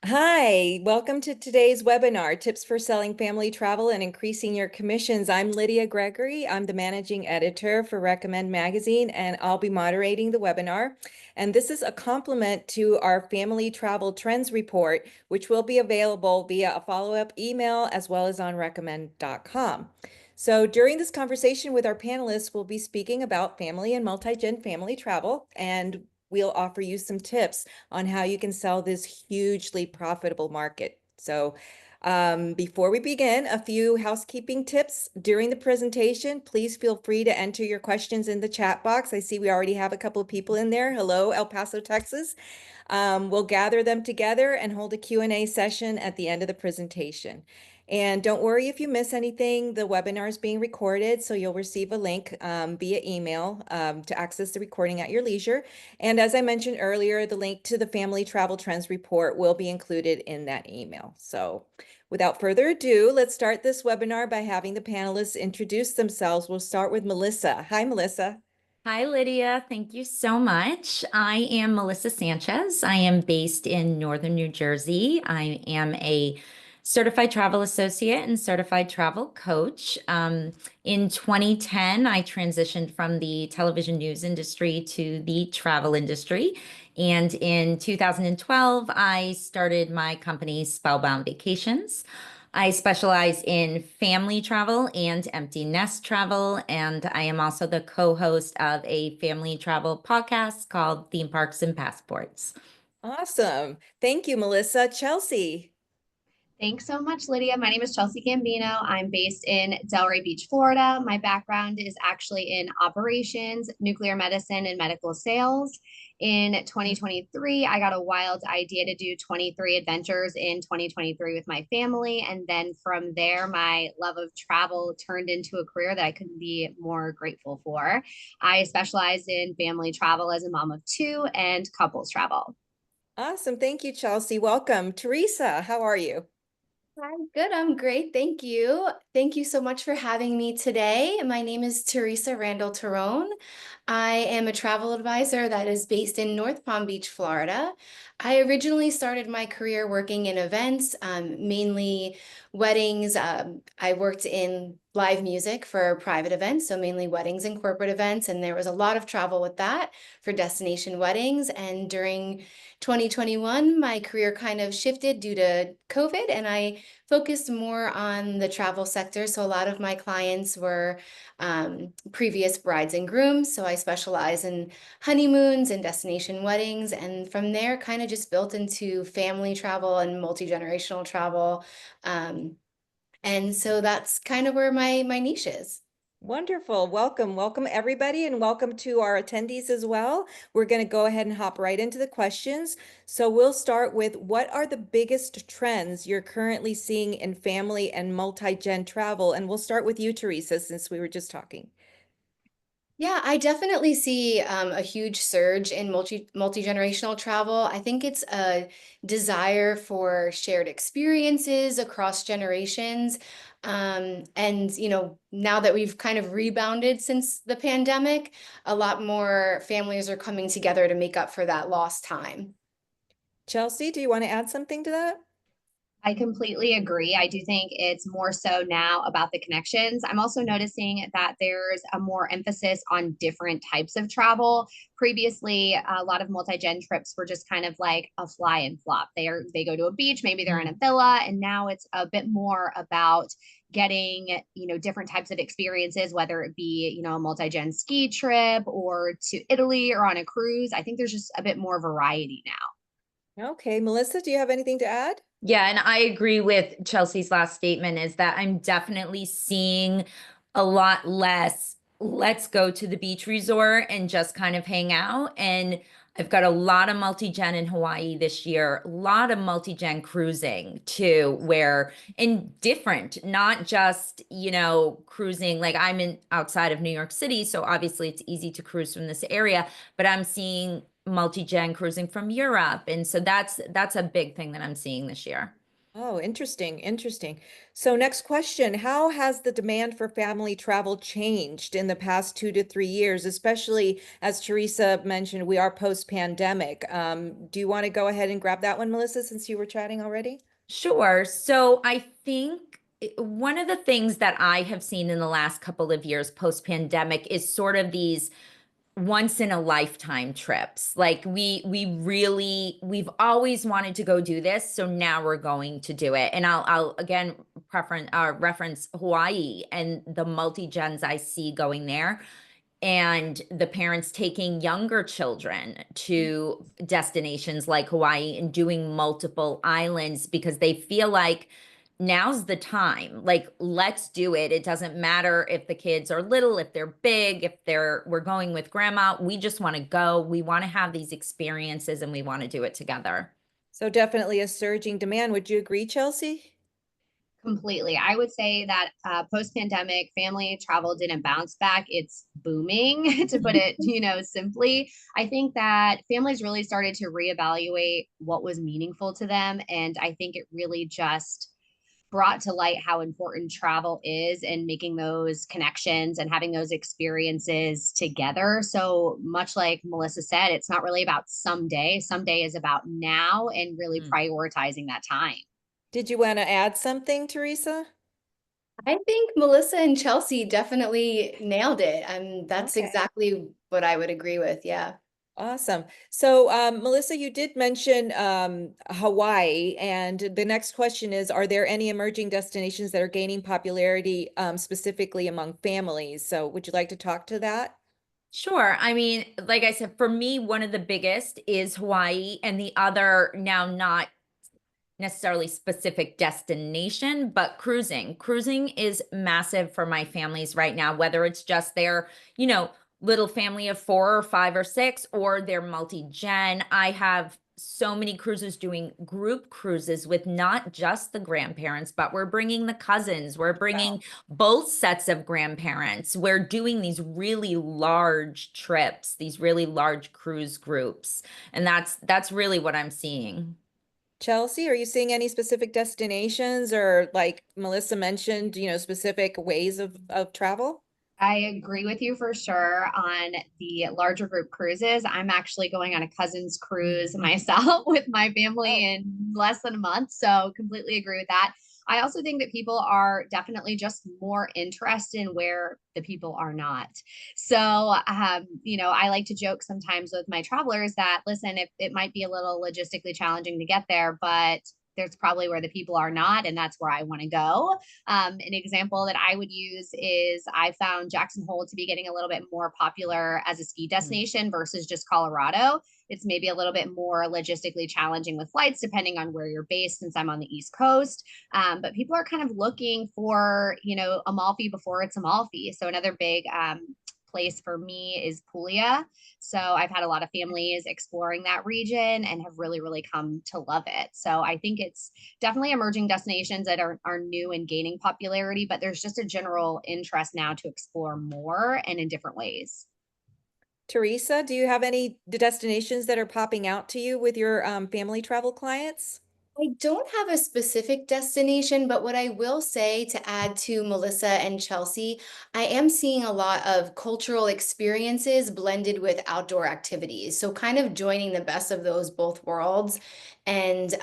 Hi, welcome to today's webinar, Tips for Selling Family Travel and Increasing Your Commissions. I'm Lydia Gregory. I'm the managing editor for Recommend Magazine, and I'll be moderating the webinar. And this is a complement to our Family Travel Trends Report, which will be available via a follow-up email as well as on recommend.com. So during this conversation with our panelists, we'll be speaking about family and multi-gen family travel, and we'll offer you some tips on how you can sell this hugely profitable market. So before we begin, a few housekeeping tips during the presentation. Please feel free to enter your questions in the chat box. I see we already have a couple of people in there. Hello, El Paso, Texas. We'll gather them together and hold a Q&A session at the end of the presentation. And don't worry if you miss anything, the webinar is being recorded, so you'll receive a link via email to access the recording at your leisure. And as I mentioned earlier, the link to the Family Travel Trends Report will be included in that email. So without further ado, let's start this webinar by having the panelists introduce themselves. We'll start with Melissa. Hi, Melissa. Hi, Lydia. Thank you so much. I am Melissa Sanchez. I am based in Northern New Jersey. I am a certified travel associate and certified travel coach. In 2010, I transitioned from the television news industry to the travel industry. And in 2012, I started my company, Spellbound Vacations. I specialize in family travel and empty nest travel, and I am also the co-host of a family travel podcast called Theme Parks and Passports. Awesome. Thank you, Melissa. Chelsea. Thanks so much, Lydia. My name is Chelsea Gambino. I'm based in Delray Beach, Florida. My background is actually in operations, nuclear medicine, and medical sales. In 2023, I got a wild idea to do 23 adventures in 2023 with my family. And then from there, my love of travel turned into a career that I couldn't be more grateful for. I specialize in family travel as a mom of two and couples travel. Awesome. Thank you, Chelsea. Welcome. Teresa, how are you? I'm good. I'm great. Thank you. Thank you so much for having me today. My name is Teresa Randall Terone. I am a travel advisor that is based in North Palm Beach, Florida. I originally started my career working in events, mainly weddings. I worked in live music for private events, so mainly weddings and corporate events. And there was a lot of travel with that for destination weddings. And during 2021, my career kind of shifted due to COVID, and I focused more on the travel sector. So a lot of my clients were previous brides and grooms. So I specialize in honeymoons and destination weddings. And from there, kind of just built into family travel and multi-generational travel. And so that's kind of where my niche is. Wonderful. Welcome. Welcome, everybody, and welcome to our attendees as well. We're going to go ahead and hop right into the questions. So we'll start with, what are the biggest trends you're currently seeing in family and multi-gen travel? And we'll start with you, Teresa, since we were just talking. Yeah, I definitely see a huge surge in multi-generational travel. I think it's a desire for shared experiences across generations. And now that we've kind of rebounded since the pandemic, a lot more families are coming together to make up for that lost time. Chelsea, do you want to add something to that? I completely agree. I do think it's more so now about the connections. I'm also noticing that there's a more emphasis on different types of travel. Previously, a lot of multi-gen trips were just kind of like a fly and flop. They go to a beach, maybe they're in a villa, and now it's a bit more about getting, different types of experiences, whether it be, a multi-gen ski trip or to Italy or on a cruise. I think there's just a bit more variety now. Okay, Melissa, do you have anything to add? Yeah, and I agree with Chelsea's last statement is that I'm definitely seeing a lot less, let's go to the beach resort and just kind of hang out. And I've got a lot of multi-gen in Hawaii this year, a lot of multi-gen cruising too, where and different, not just, cruising like I'm in outside of New York City. So obviously it's easy to cruise from this area, but I'm seeing multi-gen cruising from Europe. And so that's a big thing that I'm seeing this year. Oh, interesting, interesting. So next question, how has the demand for family travel changed in the past 2 to 3 years, especially as Teresa mentioned, we are post-pandemic. Do you want to go ahead and grab that one, Melissa, since you were chatting already? Sure. So I think one of the things that I have seen in the last couple of years post-pandemic is sort of these once in a lifetime trips. Like we've always wanted to go do this, so now we're going to do it. And I'll again reference Hawaii and the multi-gens I see going there, and the parents taking younger children to destinations like Hawaii and doing multiple islands because they feel like now's the time. Like, let's do it. It doesn't matter if the kids are little, if they're big, if we're going with grandma. We just want to go. We want to have these experiences and we want to do it together. So definitely a surging demand. Would you agree, Chelsea? Completely. I would say that post-pandemic family travel didn't bounce back. It's booming, to put it, simply. I think that families really started to reevaluate what was meaningful to them. And I think it really just brought to light how important travel is and making those connections and having those experiences together. So much like Melissa said, it's not really about someday. Someday is about now and really Mm. prioritizing that time. Did you want to add something, Teresa? I think Melissa and Chelsea definitely nailed it. That's Okay. exactly what I would agree with. Yeah. Awesome. So, Melissa, you did mention Hawaii, and the next question is, are there any emerging destinations that are gaining popularity specifically among families? So would you like to talk to that? Sure. I mean, like I said, for me, one of the biggest is Hawaii, and the other, now not necessarily specific destination, but cruising. Cruising is massive for my families right now, whether it's just their, little family of 4 or 5 or 6, or they're multi-gen. I have so many cruises doing group cruises with not just the grandparents, but we're bringing the cousins, we're bringing both sets of grandparents. We're doing these really large trips, these really large cruise groups. And that's really what I'm seeing. Chelsea, are you seeing any specific destinations or like Melissa mentioned, specific ways of travel? I agree with you for sure on the larger group cruises. I'm actually going on a cousin's cruise myself with my family Oh, in less than a month. So completely agree with that. I also think that people are definitely just more interested in where the people are not. So, I like to joke sometimes with my travelers that, listen, if it might be a little logistically challenging to get there, but there's probably where the people are not, and that's where I want to go. An example that I would use is I found Jackson Hole to be getting a little bit more popular as a ski destination versus just Colorado. It's maybe a little bit more logistically challenging with flights, depending on where you're based, since I'm on the East Coast. But people are kind of looking for, Amalfi before it's Amalfi. So another big place for me is Puglia. So I've had a lot of families exploring that region and have really, really come to love it. So I think it's definitely emerging destinations that are new and gaining popularity, but there's just a general interest now to explore more and in different ways. Teresa, do you have any destinations that are popping out to you with your family travel clients? I don't have a specific destination, but what I will say to add to Melissa and Chelsea, I am seeing a lot of cultural experiences blended with outdoor activities. So kind of joining the best of those both worlds and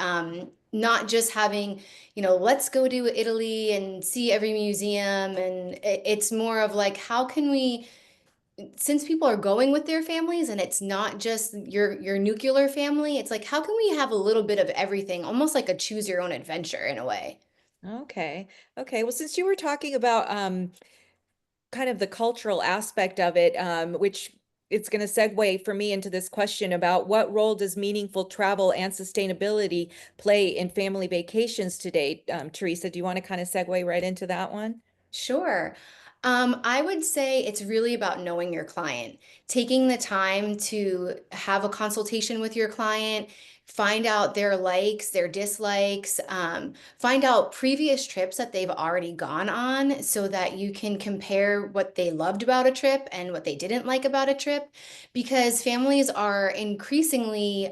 not just having, let's go to Italy and see every museum. And it's more of like, how can we, since people are going with their families and it's not just your nuclear family, it's like how can we have a little bit of everything, almost like a choose your own adventure in a way. Okay. Okay. Well, since you were talking about kind of the cultural aspect of it, which it's going to segue for me into this question about what role does meaningful travel and sustainability play in family vacations today? Teresa, do you want to kind of segue right into that one? Sure. I would say it's really about knowing your client, taking the time to have a consultation with your client, find out their likes, their dislikes, find out previous trips that they've already gone on so that you can compare what they loved about a trip and what they didn't like about a trip. Because families are increasingly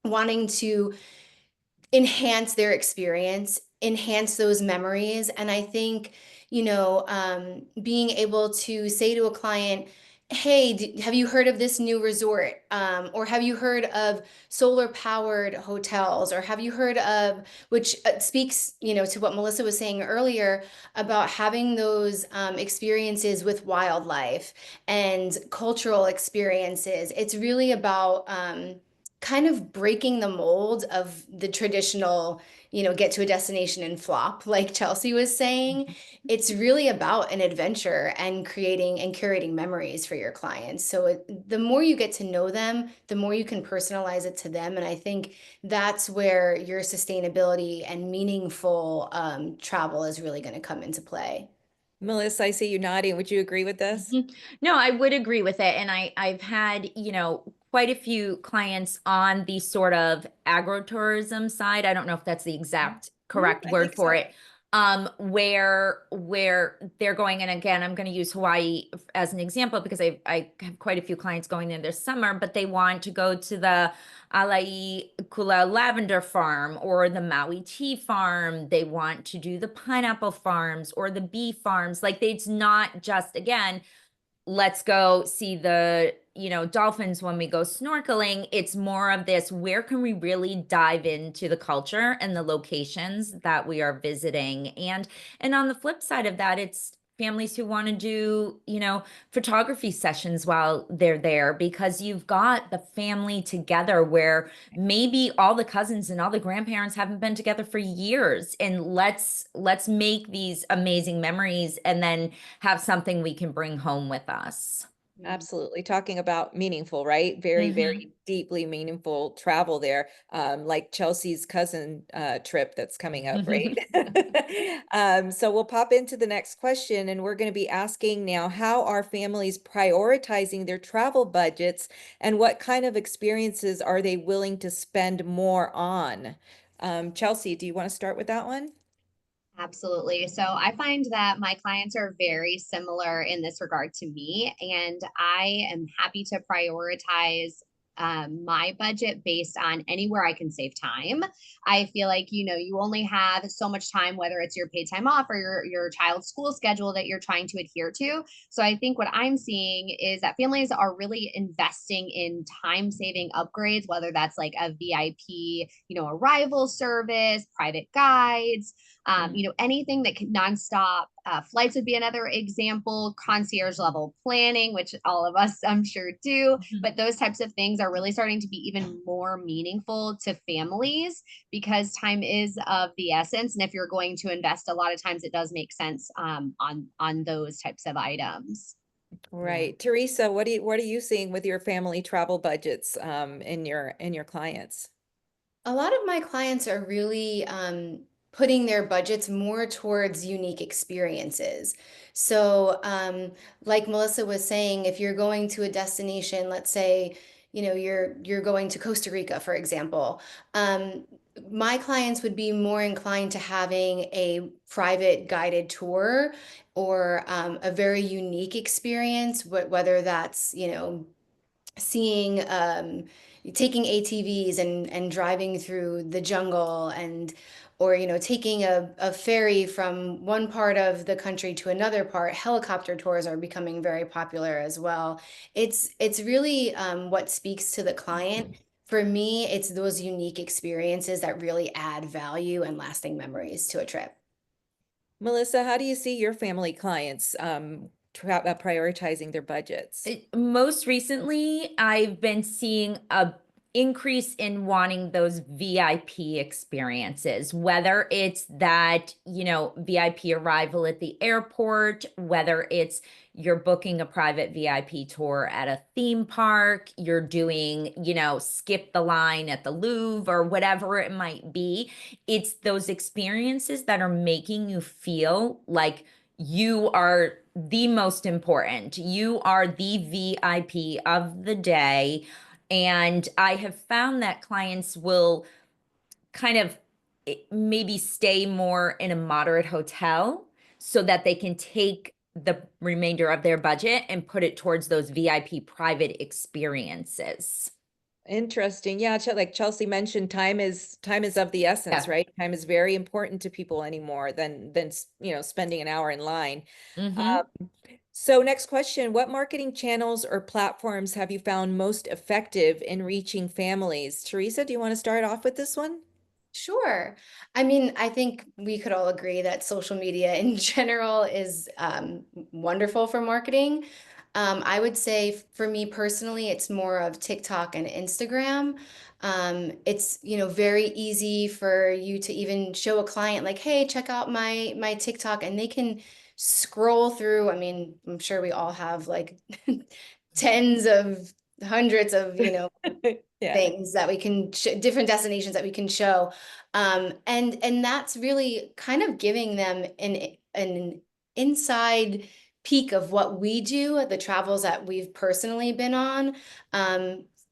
wanting to enhance their experience, enhance those memories. And I think, being able to say to a client, hey, have you heard of this new resort? Or have you heard of solar powered hotels? Or have you heard of, which speaks, to what Melissa was saying earlier about having those experiences with wildlife and cultural experiences. It's really about kind of breaking the mold of the traditional, get to a destination and flop, like Chelsea was saying. It's really about an adventure and creating and curating memories for your clients. So the more you get to know them, the more you can personalize it to them. And I think that's where your sustainability and meaningful travel is really going to come into play. Melissa, I see you nodding. Would you agree with this? No, I would agree with it. And I've had, quite a few clients on the sort of agritourism side. I don't know if that's the exact correct I word think for so. it. Where they're going, and again, I'm going to use Hawaii as an example because I have quite a few clients going there this summer, but they want to go to the Alai Kula lavender farm or the Maui tea farm. They want to do the pineapple farms or the bee farms. Like, it's not just, again, let's go see the, dolphins when we go snorkeling. It's more of this, where can we really dive into the culture and the locations that we are visiting? And on the flip side of that, it's families who want to do, photography sessions while they're there, because you've got the family together where maybe all the cousins and all the grandparents haven't been together for years. And let's make these amazing memories and then have something we can bring home with us. Absolutely. Talking about meaningful, right? Very, Mhm. very deeply meaningful travel there. Like Chelsea's cousin trip that's coming up, right? So we'll pop into the next question, and we're going to be asking now, how are families prioritizing their travel budgets, and what kind of experiences are they willing to spend more on? Chelsea, do you want to start with that one? Absolutely. So I find that my clients are very similar in this regard to me, and I am happy to prioritize my budget based on anywhere I can save time. I feel like, you only have so much time, whether it's your paid time off or your child's school schedule that you're trying to adhere to. So I think what I'm seeing is that families are really investing in time saving upgrades, whether that's like a VIP, arrival service, private guides, anything that can nonstop. Flights would be another example, concierge level planning, which all of us I'm sure do, but those types of things are really starting to be even more meaningful to families because time is of the essence. And if you're going to invest, a lot of times it does make sense on those types of items. Right. Teresa, what are you seeing with your family travel budgets in your clients? A lot of my clients are really putting their budgets more towards unique experiences. So, like Melissa was saying, if you're going to a destination, let's say, you're going to Costa Rica, for example, my clients would be more inclined to having a private guided tour or a very unique experience, whether that's, seeing taking ATVs and driving through the jungle and or taking a ferry from one part of the country to another part. Helicopter tours are becoming very popular as well. It's really what speaks to the client. For me, it's those unique experiences that really add value and lasting memories to a trip. Melissa, how do you see your family clients prioritizing their budgets? Most recently, I've been seeing a increase in wanting those VIP experiences, whether it's that, VIP arrival at the airport, whether it's you're booking a private VIP tour at a theme park, you're doing, skip the line at the Louvre or whatever it might be. It's those experiences that are making you feel like you are the most important. You are the VIP of the day. And I have found that clients will kind of maybe stay more in a moderate hotel so that they can take the remainder of their budget and put it towards those VIP private experiences. Interesting. Yeah, like Chelsea mentioned, time is of the essence, Yeah. right? Time is very important to people anymore than spending an hour in line. Mm-hmm. Um, so next question, what marketing channels or platforms have you found most effective in reaching families? Teresa, do you want to start off with this one? Sure. I mean, I think we could all agree that social media in general is wonderful for marketing. I would say for me personally, it's more of TikTok and Instagram. It's, very easy for you to even show a client like, hey, check out my TikTok, and they can scroll through. I mean, I'm sure we all have like tens of hundreds of, Yeah. things that we can different destinations that we can show, and that's really kind of giving them an inside peek of what we do, the travels that we've personally been on,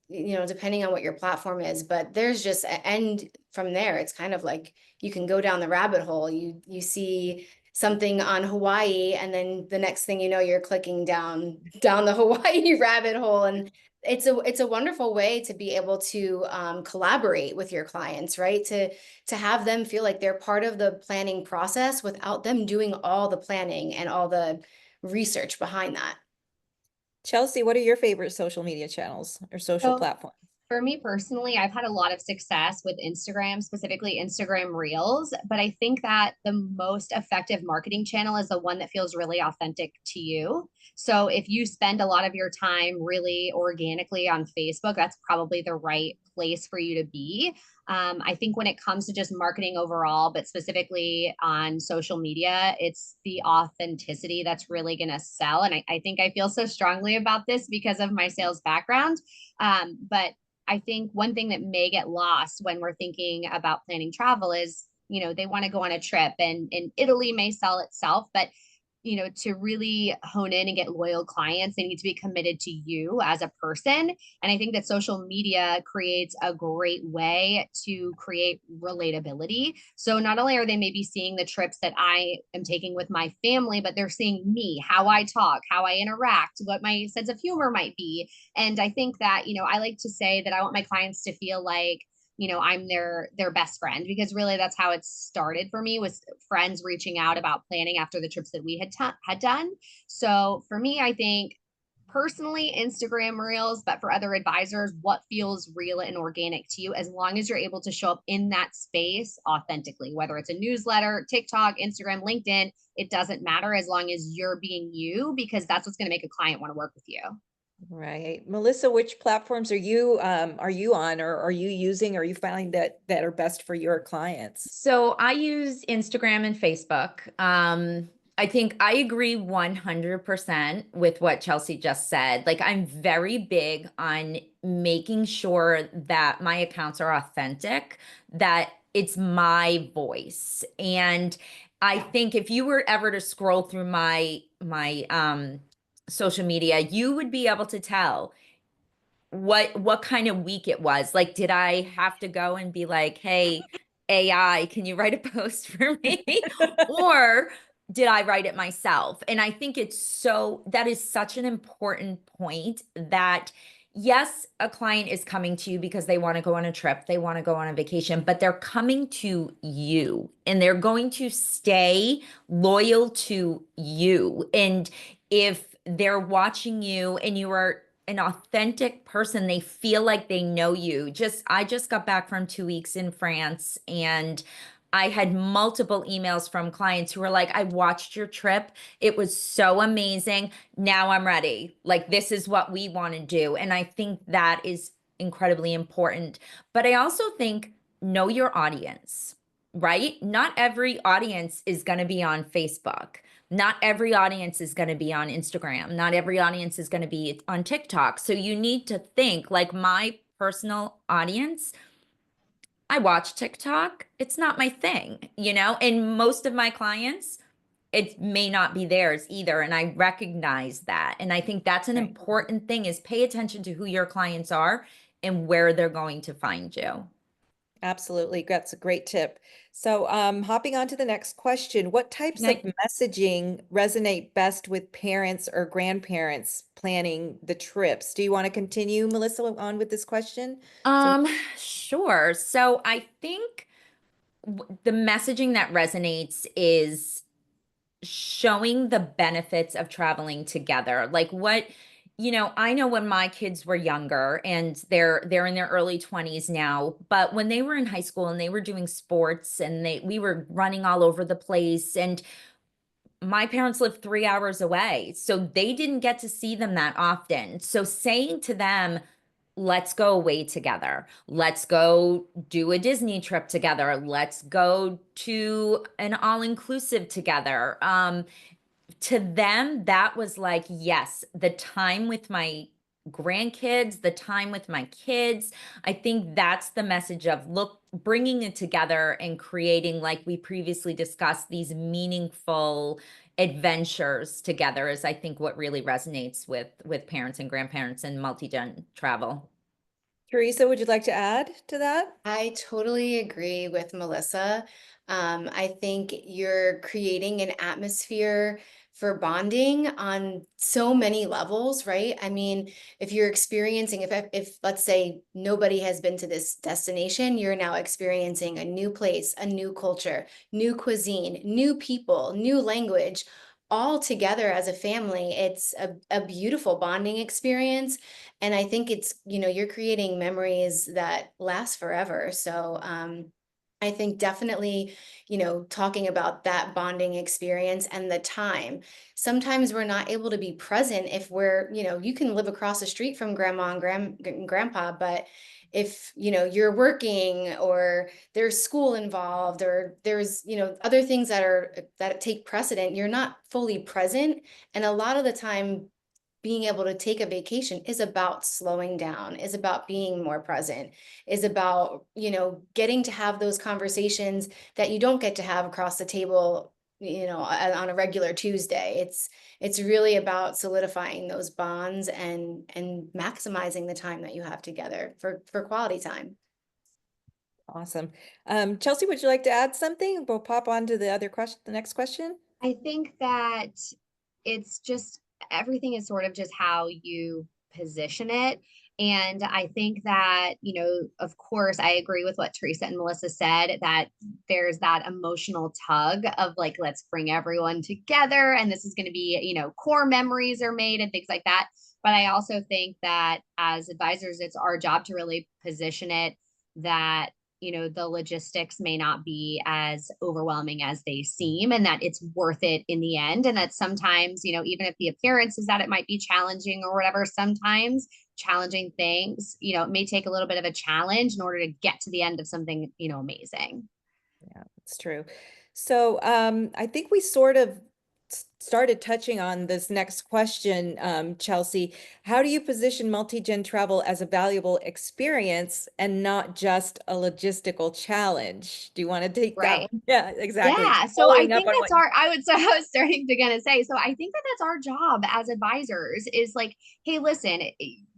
depending on what your platform is. But there's just and from there it's kind of like you can go down the rabbit hole. You see something on Hawaii, and then the next thing you know, you're clicking down the Hawaii rabbit hole. And it's a wonderful way to be able to collaborate with your clients, right? To have them feel like they're part of the planning process without them doing all the planning and all the research behind that. Chelsea, what are your favorite social media channels or social So platforms? for me personally, I've had a lot of success with Instagram, specifically Instagram Reels, but I think that the most effective marketing channel is the one that feels really authentic to you. So if you spend a lot of your time really organically on Facebook, that's probably the right place for you to be. I think when it comes to just marketing overall, but specifically on social media, it's the authenticity that's really going to sell. And I think I feel so strongly about this because of my sales background. But I think one thing that may get lost when we're thinking about planning travel is, they want to go on a trip, and Italy may sell itself, but to really hone in and get loyal clients, they need to be committed to you as a person. And I think that social media creates a great way to create relatability. So not only are they maybe seeing the trips that I am taking with my family, but they're seeing me, how I talk, how I interact, what my sense of humor might be. And I think that, I like to say that I want my clients to feel like, I'm their best friend, because really that's how it started for me, was friends reaching out about planning after the trips that we had done. So for me, I think personally Instagram Reels, but for other advisors, what feels real and organic to you, as long as you're able to show up in that space authentically, whether it's a newsletter, TikTok, Instagram, LinkedIn, it doesn't matter, as long as you're being you, because that's what's going to make a client want to work with you. Right. Melissa, which platforms are you on, or are you using, or you finding that are best for your clients? So I use Instagram and Facebook. I think I agree 100% with what Chelsea just said. Like, I'm very big on making sure that my accounts are authentic, that it's my voice. And I think if you were ever to scroll through my social media, you would be able to tell what kind of week it was. Like, did I have to go and be like, hey, AI, can you write a post for me? Or did I write it myself? And I think that is such an important point, that yes, a client is coming to you because they want to go on a trip, they want to go on a vacation, but they're coming to you and they're going to stay loyal to you. And if they're watching you and you are an authentic person, they feel like they know you. I just got back from 2 weeks in France, and I had multiple emails from clients who were like, I watched your trip. It was so amazing. Now I'm ready. Like, this is what we want to do. And I think that is incredibly important. But I also think know your audience, right? Not every audience is going to be on Facebook. Not every audience is going to be on Instagram. Not every audience is going to be on TikTok. So you need to think, like, my personal audience, I watch TikTok. It's not my thing, and most of my clients, it may not be theirs either. And I recognize that. And I think that's an Right. important thing, is pay attention to who your clients are and where they're going to find you. Absolutely. That's a great tip. So, hopping on to the next question, what types of Nice. messaging resonate best with parents or grandparents planning the trips? Do you want to continue, Melissa, on with this question? So, Um, sure. So I think the messaging that resonates is showing the benefits of traveling together. Like what, I know when my kids were younger and they're in their early 20s now, but when they were in high school and they were doing sports and we were running all over the place, and my parents lived 3 hours away, so they didn't get to see them that often. So saying to them, let's go away together. Let's go do a Disney trip together. Let's go to an all-inclusive together. To them, that was like, yes, the time with my grandkids, the time with my kids. I think that's the message of look, bringing it together and creating, like we previously discussed, these meaningful adventures together is, I think, what really resonates with parents and grandparents and multi-gen travel. Teresa, would you like to add to that? I totally agree with Melissa. I think you're creating an atmosphere for bonding on so many levels, right? I mean, if you're experiencing, if let's say nobody has been to this destination, you're now experiencing a new place, a new culture, new cuisine, new people, new language, all together as a family. It's a beautiful bonding experience. And I think it's, you're creating memories that last forever. So I think definitely, talking about that bonding experience and the time. Sometimes we're not able to be present if we're, you can live across the street from grandma and grandpa, but if, you're working or there's school involved or there's, other things that take precedent, you're not fully present. And a lot of the time being able to take a vacation is about slowing down, is about being more present, is about, getting to have those conversations that you don't get to have across the table, on a regular Tuesday. It's really about solidifying those bonds and maximizing the time that you have together for quality time. Awesome. Chelsea, would you like to add something? We'll pop on to the other question, the next question. I think that it's just everything is sort of just how you position it. And I think that, of course, I agree with what Teresa and Melissa said, that there's that emotional tug of like, let's bring everyone together. And this is going to be, core memories are made and things like that. But I also think that as advisors, it's our job to really position it that the logistics may not be as overwhelming as they seem, and that it's worth it in the end. And that sometimes, even if the appearance is that it might be challenging or whatever, sometimes challenging things, it may take a little bit of a challenge in order to get to the end of something, amazing. Yeah, it's true. So I think we sort of started touching on this next question, Chelsea. How do you position multi-gen travel as a valuable experience and not just a logistical challenge? Do you want to take that Right. one? Yeah, exactly. Yeah. So I Following up think on that's what you I was starting to gonna say. So I think that that's our job as advisors is like, hey, listen,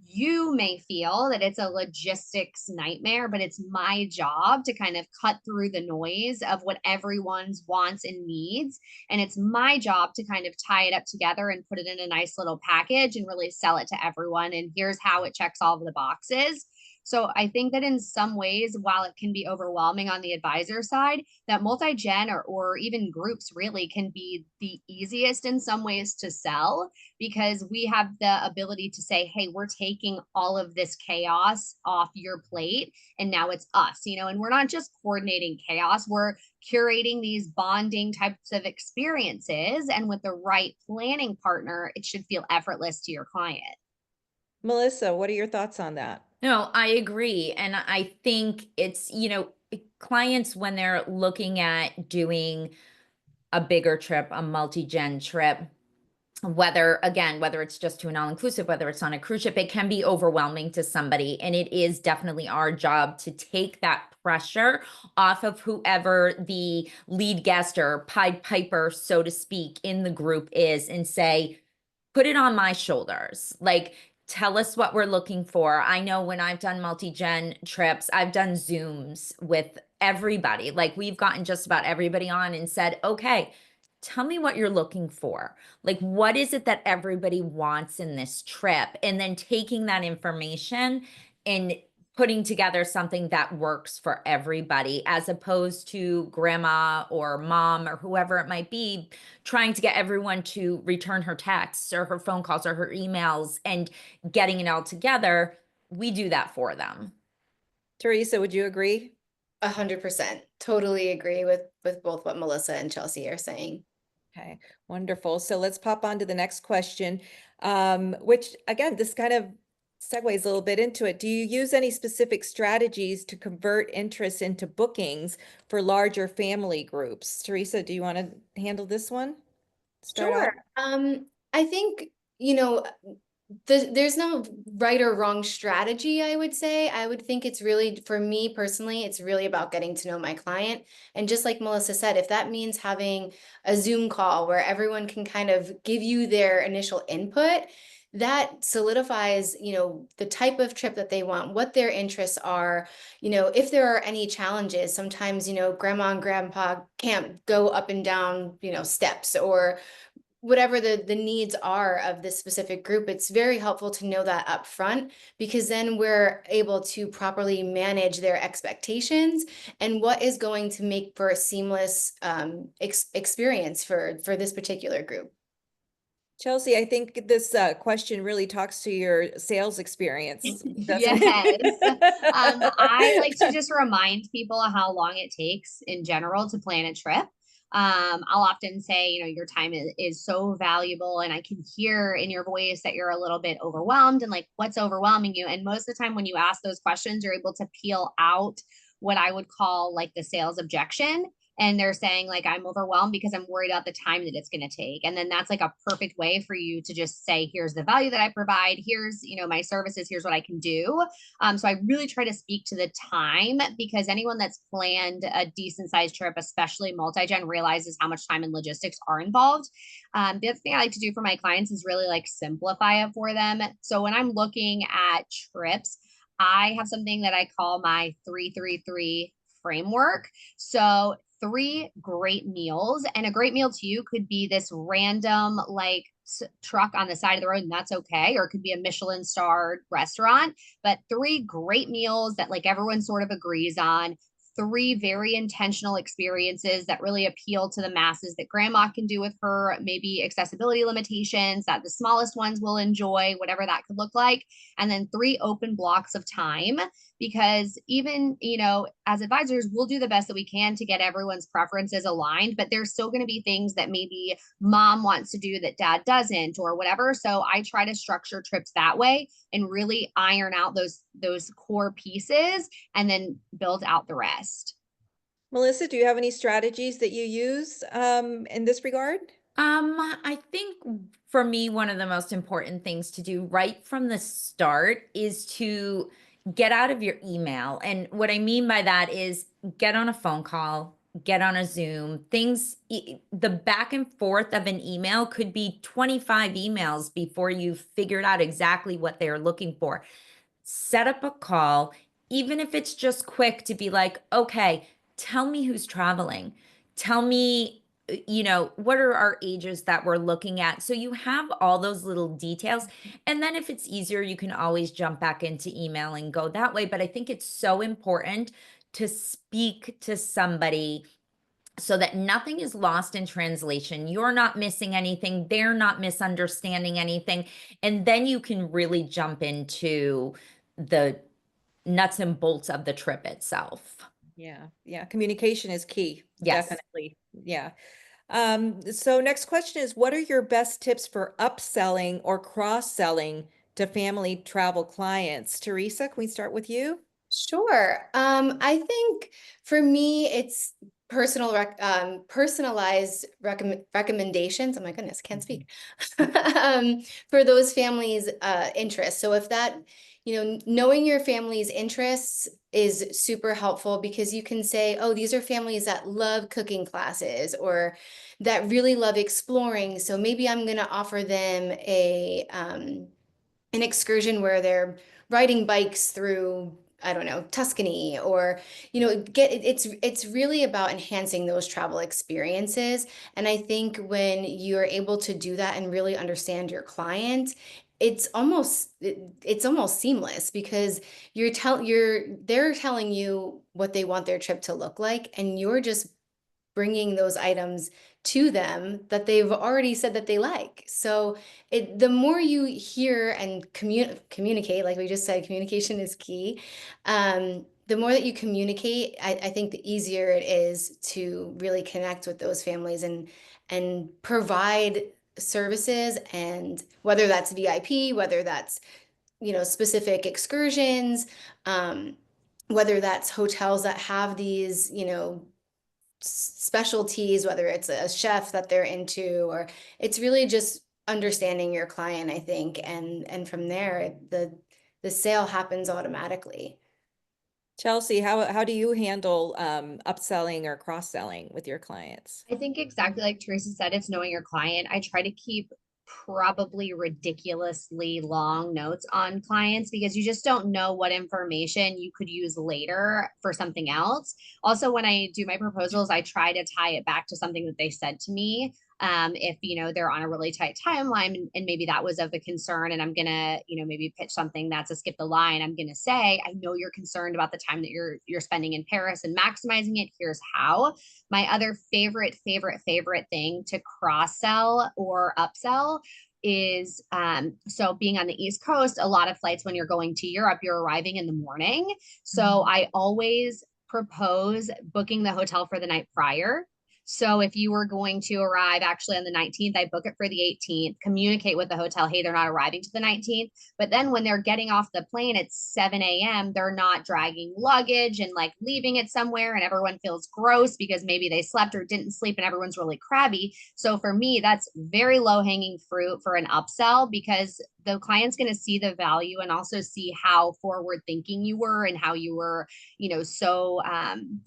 you may feel that it's a logistics nightmare, but it's my job to kind of cut through the noise of what everyone's wants and needs. And it's my job to kind of tie it up together and put it in a nice little package and really sell it to everyone. And here's how it checks all of the boxes. So I think that in some ways, while it can be overwhelming on the advisor side, that multi-gen or even groups really can be the easiest in some ways to sell, because we have the ability to say, hey, we're taking all of this chaos off your plate and now it's us, and we're not just coordinating chaos, we're curating these bonding types of experiences, and with the right planning partner it should feel effortless to your client. Melissa, what are your thoughts on that? No, I agree. And I think it's, clients, when they're looking at doing a bigger trip, a multi-gen trip, whether it's just to an all-inclusive, whether it's on a cruise ship, it can be overwhelming to somebody. And it is definitely our job to take that pressure off of whoever the lead guest or Pied Piper, so to speak, in the group is, and say, put it on my shoulders. Like, tell us what we're looking for. I know when I've done multi-gen trips, I've done Zooms with everybody. Like we've gotten just about everybody on and said, okay, tell me what you're looking for. Like, what is it that everybody wants in this trip? And then taking that information and putting together something that works for everybody, as opposed to grandma or mom or whoever it might be, trying to get everyone to return her texts or her phone calls or her emails and getting it all together. We do that for them. Teresa, would you agree? 100%. Totally agree with both what Melissa and Chelsea are saying. Okay, wonderful. So let's pop on to the next question, which again, this kind of segues a little bit into it. Do you use any specific strategies to convert interest into bookings for larger family groups? Teresa, do you want to handle this one? Start off? Sure. I think, you know, there's no right or wrong strategy, I would say. I would think it's really, for me personally, it's really about getting to know my client. And just like Melissa said, if that means having a Zoom call where everyone can kind of give you their initial input, that solidifies, the type of trip that they want, what their interests are, if there are any challenges. Sometimes, grandma and grandpa can't go up and down, steps, or whatever the needs are of this specific group. It's very helpful to know that up front, because then we're able to properly manage their expectations and what is going to make for a seamless experience for this particular group. Chelsea, I think this question really talks to your sales experience, doesn't Yes. it? I like to just remind people how long it takes in general to plan a trip. I'll often say, your time is so valuable, and I can hear in your voice that you're a little bit overwhelmed, and like, what's overwhelming you? And most of the time when you ask those questions, you're able to peel out what I would call like the sales objection. And they're saying like, I'm overwhelmed because I'm worried about the time that it's going to take. And then that's like a perfect way for you to just say, here's the value that I provide. Here's, my services. Here's what I can do. So I really try to speak to the time, because anyone that's planned a decent sized trip, especially multi-gen, realizes how much time and logistics are involved. The other thing I like to do for my clients is really like simplify it for them. So when I'm looking at trips, I have something that I call my 3-3-3 framework. So 3 great meals, and a great meal to you could be this random like truck on the side of the road, and that's okay. Or it could be a Michelin starred restaurant, but 3 great meals that like everyone sort of agrees on. 3 very intentional experiences that really appeal to the masses, that grandma can do with her maybe accessibility limitations, that the smallest ones will enjoy, whatever that could look like. And then 3 open blocks of time, because even, as advisors, we'll do the best that we can to get everyone's preferences aligned, but there's still going to be things that maybe mom wants to do that dad doesn't, or whatever. So I try to structure trips that way and really iron out those core pieces and then build out the rest. Melissa, do you have any strategies that you use in this regard? I think for me, one of the most important things to do right from the start is to get out of your email. And what I mean by that is get on a phone call, get on a Zoom. The back and forth of an email could be 25 emails before you've figured out exactly what they're looking for. Set up a call, even if it's just quick, to be like, okay, tell me who's traveling. Tell me, what are our ages that we're looking at? So you have all those little details. And then if it's easier, you can always jump back into email and go that way. But I think it's so important to speak to somebody so that nothing is lost in translation. You're not missing anything. They're not misunderstanding anything. And then you can really jump into the nuts and bolts of the trip itself. Yeah. Communication is key. Yes. Definitely. Yeah. So next question is, what are your best tips for upselling or cross-selling to family travel clients? Teresa, can we start with you? Sure. I think for me, it's personalized recommendations. Oh my goodness, can't speak. For those families' interests. So if that, knowing your family's interests is super helpful, because you can say, oh, these are families that love cooking classes or that really love exploring. So maybe I'm going to offer them an excursion where they're riding bikes through, I don't know, Tuscany, or, it's really about enhancing those travel experiences. And I think when you're able to do that and really understand your client, it's almost seamless, because they're telling you what they want their trip to look like, and you're just bringing those items to them that they've already said that they like. So the more you hear and communicate, like we just said, communication is key. The more that you communicate, I think the easier it is to really connect with those families and provide services, and whether that's VIP, whether that's, specific excursions, whether that's hotels that have these, specialties, whether it's a chef that they're into, or it's really just understanding your client, I think, and from there the sale happens automatically. Chelsea, how do you handle upselling or cross-selling with your clients? I think exactly like Teresa said, it's knowing your client. I try to keep probably ridiculously long notes on clients because you just don't know what information you could use later for something else. Also, when I do my proposals, I try to tie it back to something that they said to me. If they're on a really tight timeline and maybe that was of a concern, and I'm gonna maybe pitch something that's a skip the line, I'm gonna say, I know you're concerned about the time that you're spending in Paris and maximizing it. Here's how. My other favorite thing to cross sell or upsell is so being on the East Coast, a lot of flights when you're going to Europe, you're arriving in the morning. So I always propose booking the hotel for the night prior. So if you were going to arrive actually on the 19th, I book it for the 18th, communicate with the hotel, hey, they're not arriving to the 19th. But then when they're getting off the plane at 7 a.m., they're not dragging luggage and like leaving it somewhere, and everyone feels gross because maybe they slept or didn't sleep and everyone's really crabby. So for me, that's very low hanging fruit for an upsell, because the client's going to see the value and also see how forward thinking you were and how you were, so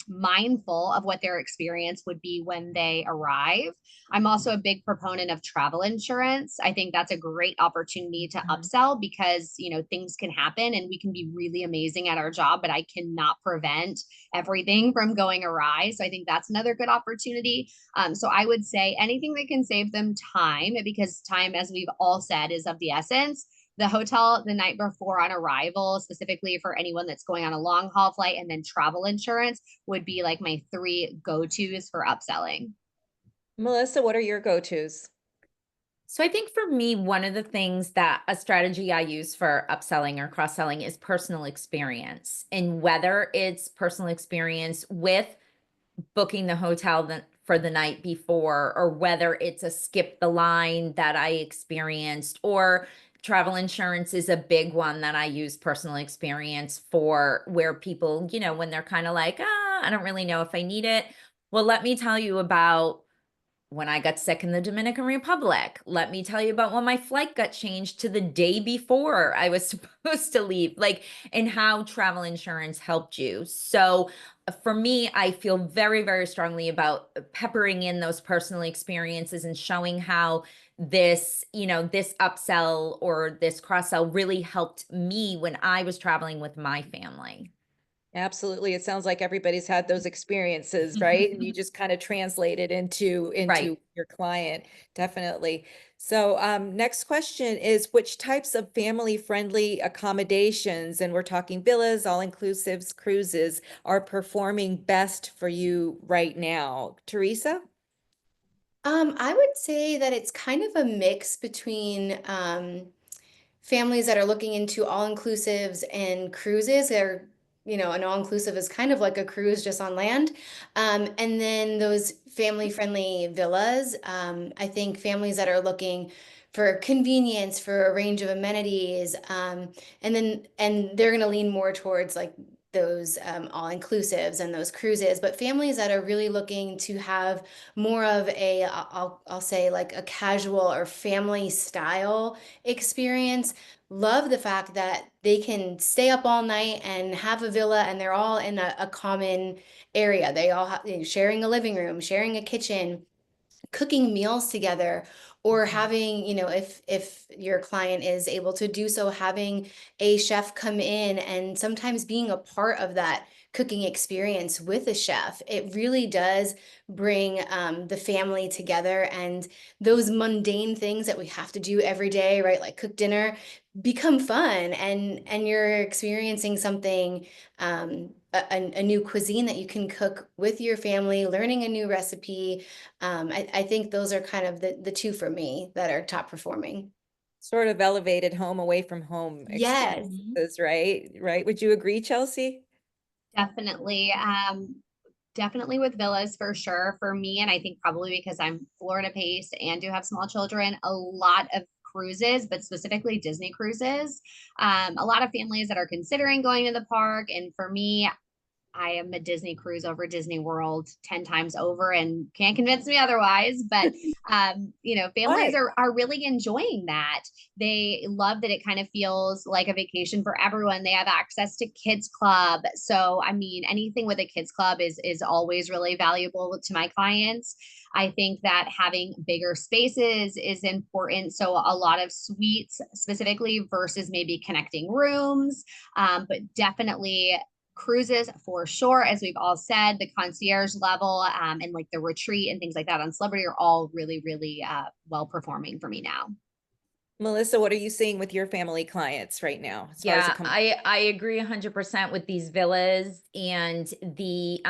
mindful of what their experience would be when they arrive. I'm also a big proponent of travel insurance. I think that's a great opportunity to upsell because, things can happen and we can be really amazing at our job, but I cannot prevent everything from going awry. So I think that's another good opportunity. So I would say anything that can save them time, because time, as we've all said, is of the essence. The hotel the night before on arrival, specifically for anyone that's going on a long haul flight, and then travel insurance would be like my 3 go-tos for upselling. Melissa, what are your go-tos? So I think for me, one of the things that a strategy I use for upselling or cross-selling is personal experience. And whether it's personal experience with booking the hotel for the night before, or whether it's a skip the line that I experienced, or travel insurance is a big one that I use personal experience for, where people, when they're kind of like, I don't really know if I need it. Well, let me tell you about when I got sick in the Dominican Republic. Let me tell you about when my flight got changed to the day before I was supposed to leave, and how travel insurance helped you. So for me, I feel very, very strongly about peppering in those personal experiences and showing how this, this upsell or this cross sell really helped me when I was traveling with my family. Absolutely. It sounds like everybody's had those experiences, right? And you just kind of translate it into Right. your client. Definitely. So next question is, which types of family-friendly accommodations, and we're talking villas, all-inclusives, cruises, are performing best for you right now? Teresa? I would say that it's kind of a mix between families that are looking into all-inclusives and cruises. They're, an all-inclusive is kind of like a cruise just on land. And then those family-friendly villas. I think families that are looking for convenience, for a range of amenities, and they're going to lean more towards like those all-inclusives and those cruises. But families that are really looking to have more of a, I'll say like a casual or family style experience, love the fact that they can stay up all night and have a villa, and they're all in a common area. They all have, sharing a living room, sharing a kitchen, cooking meals together, or Mhm. having, if your client is able to do so, having a chef come in and sometimes being a part of that cooking experience with a chef. It really does bring the family together, and those mundane things that we have to do every day, right? Like cook dinner, become fun, and you're experiencing something, a new cuisine that you can cook with your family, learning a new recipe. I think those are kind of the two for me that are top performing. Sort of elevated home away from home Yes. experiences, right? Right? Would you agree, Chelsea? Definitely. Definitely with villas for sure. For me, and I think probably because I'm Florida based and do have small children, a lot of cruises, but specifically Disney cruises. A lot of families that are considering going to the park. And for me, I am a Disney cruise over Disney World 10 times over and can't convince me otherwise. But families Why? are really enjoying that. They love that it kind of feels like a vacation for everyone. They have access to kids club. So I mean, anything with a kids club is always really valuable to my clients. I think that having bigger spaces is important. So a lot of suites specifically versus maybe connecting rooms. But definitely cruises for sure, as we've all said, the concierge level, and like the retreat and things like that on Celebrity are all really, really well performing for me now. Melissa, what are you seeing with your family clients right now as far as Yeah, I agree 100% with these villas and the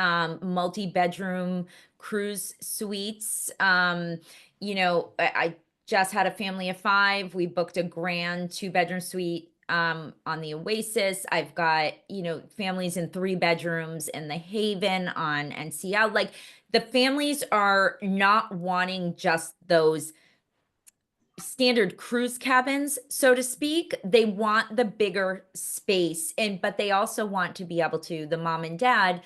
multi-bedroom cruise suites. I just had a family of 5. We booked a grand 2-bedroom suite on the Oasis. I've got, families in 3 bedrooms in the Haven on NCL. Like, the families are not wanting just those standard cruise cabins, so to speak. They want the bigger space, but they also want to be able to, the mom and dad,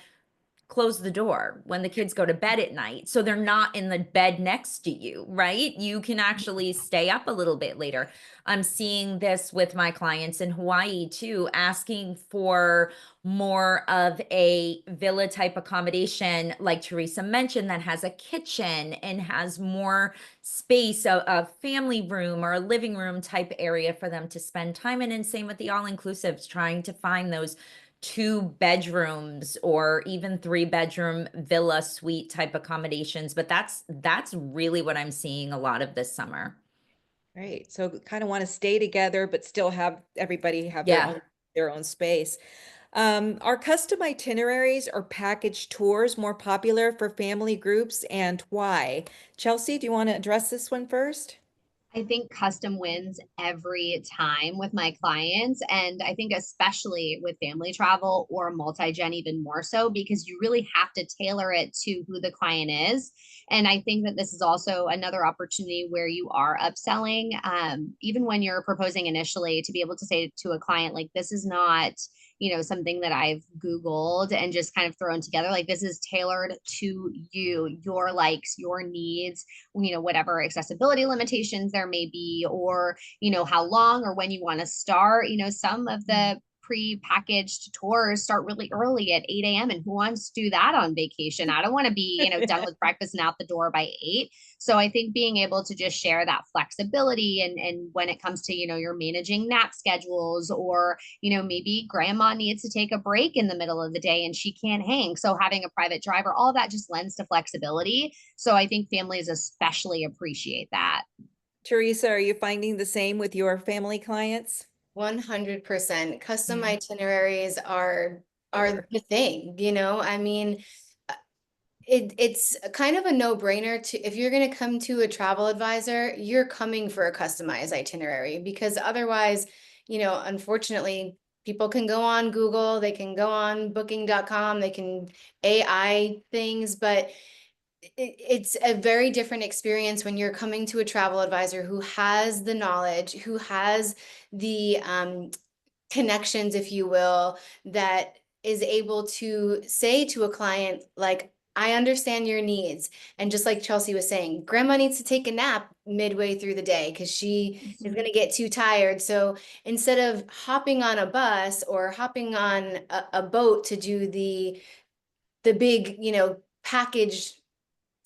close the door when the kids go to bed at night. So they're not in the bed next to you, right? You can actually stay up a little bit later. I'm seeing this with my clients in Hawaii too, asking for more of a villa type accommodation, like Teresa mentioned, that has a kitchen and has more space, a family room or a living room type area for them to spend time in. And same with the all-inclusives, trying to find those 2 bedrooms or even 3-bedroom villa suite type accommodations. But that's really what I'm seeing a lot of this summer. right? So kind of want to stay together, but still have everybody have Yeah. their own space. Are custom itineraries or package tours more popular for family groups, and why? Chelsea, do you want to address this one first? I think custom wins every time with my clients. And I think, especially with family travel or multi gen, even more so, because you really have to tailor it to who the client is. And I think that this is also another opportunity where you are upselling, even when you're proposing initially, to be able to say to a client, like, this is not something that I've Googled and just kind of thrown together. Like, this is tailored to you, your likes, your needs, whatever accessibility limitations there may be, or, how long or when you want to start. Some of the pre-packaged tours start really early at 8 a.m. and who wants to do that on vacation? I don't want to be, done with breakfast and out the door by 8. So I think being able to just share that flexibility, and when it comes to, you're managing nap schedules, or, maybe grandma needs to take a break in the middle of the day and she can't hang. So having a private driver, all that just lends to flexibility. So I think families especially appreciate that. Teresa, are you finding the same with your family clients? 100%. Custom Yeah. itineraries are the thing, I mean, uh, it's kind of a no-brainer to, if you're going to come to a travel advisor, you're coming for a customized itinerary, because otherwise, unfortunately, people can go on Google, they can go on booking.com, they can AI things, but it's a very different experience when you're coming to a travel advisor who has the knowledge, who has the connections, if you will, that is able to say to a client, like, I understand your needs. And just like Chelsea was saying, grandma needs to take a nap midway through the day because she is going to get too tired. So instead of hopping on a bus or hopping on a boat to do the big, package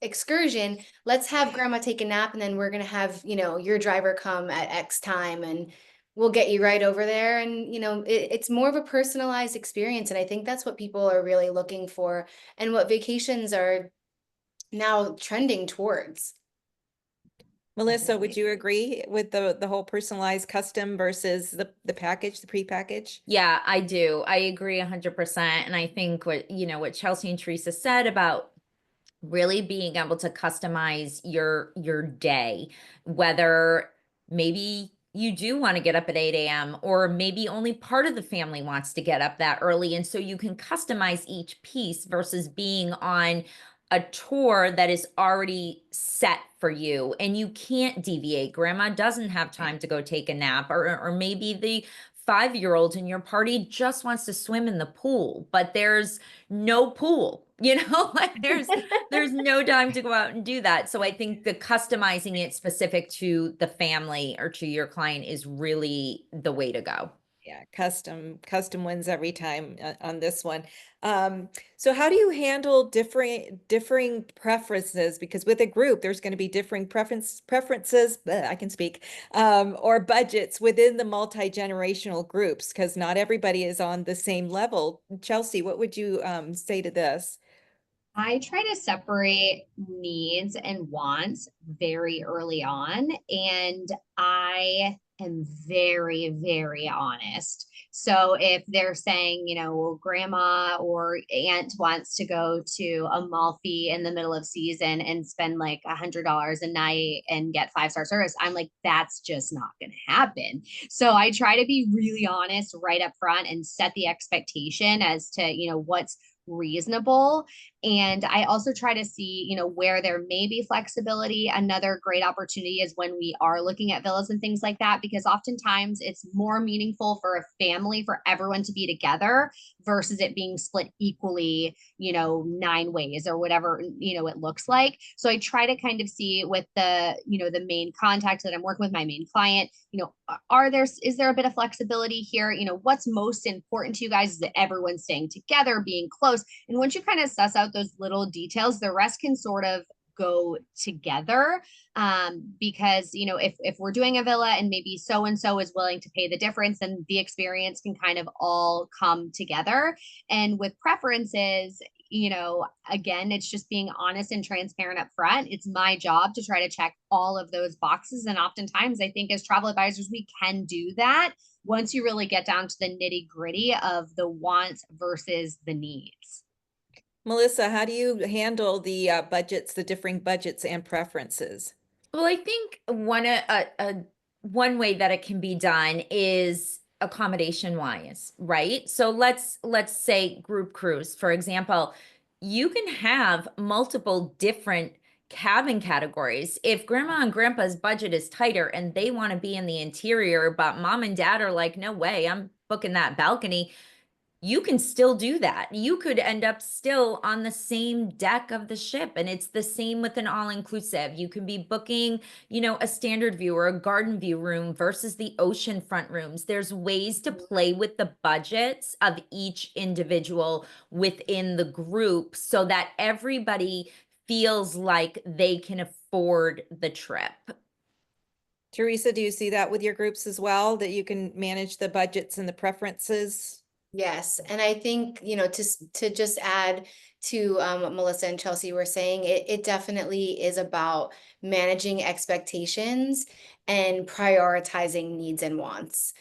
excursion, let's have grandma take a nap and then we're going to have, your driver come at X time and we'll get you right over there. And, it's more of a personalized experience. And I think that's what people are really looking for and what vacations are now trending towards. Melissa, would you agree with the whole personalized custom versus the package, the pre-package? Yeah, I do. I agree 100%. And I think what Chelsea and Teresa said about really being able to customize your day, whether maybe you do want to get up at 8 a.m. or maybe only part of the family wants to get up that early. And so you can customize each piece versus being on a tour that is already set for you and you can't deviate. Grandma doesn't have time to go take a nap, or maybe the 5-year-old in your party just wants to swim in the pool, but there's no pool, like there's no time to go out and do that. So I think the customizing it specific to the family or to your client is really the way to go. Yeah, custom wins every time on this one. So how do you handle differing preferences? Because with a group, there's going to be differing preferences, I can speak, or budgets within the multi-generational groups, because not everybody is on the same level. Chelsea, what would you say to this? I try to separate needs and wants very early on, and I am very, very honest. So if they're saying, well, grandma or aunt wants to go to Amalfi in the middle of season and spend like $100 a night and get 5-star service, I'm like, that's just not going to happen. So I try to be really honest right up front and set the expectation as to, what's reasonable. And I also try to see, where there may be flexibility. Another great opportunity is when we are looking at villas and things like that, because oftentimes it's more meaningful for a family, for everyone to be together versus it being split equally, 9 ways or whatever, it looks like. So I try to kind of see with the main contact that I'm working with, my main client, is there a bit of flexibility here? What's most important to you guys is that everyone's staying together, being close. And once you kind of suss out those little details, the rest can sort of go together. Because if we're doing a villa and maybe so and so is willing to pay the difference, then the experience can kind of all come together. And with preferences, again, it's just being honest and transparent up front. It's my job to try to check all of those boxes. And oftentimes I think as travel advisors, we can do that once you really get down to the nitty gritty of the wants versus the needs. Melissa, how do you handle the budgets, the differing budgets and preferences? Well, I think one way that it can be done is accommodation wise, right? So let's say group cruise, for example, you can have multiple different cabin categories. If grandma and grandpa's budget is tighter and they want to be in the interior, but mom and dad are like, no way, I'm booking that balcony. You can still do that. You could end up still on the same deck of the ship. And it's the same with an all-inclusive. You can be booking, a standard view or a garden view room versus the oceanfront rooms. There's ways to play with the budgets of each individual within the group so that everybody feels like they can afford the trip. Teresa, do you see that with your groups as well, that you can manage the budgets and the preferences? Yes. And I think, to just add to what Melissa and Chelsea were saying, it definitely is about managing expectations and prioritizing needs and wants.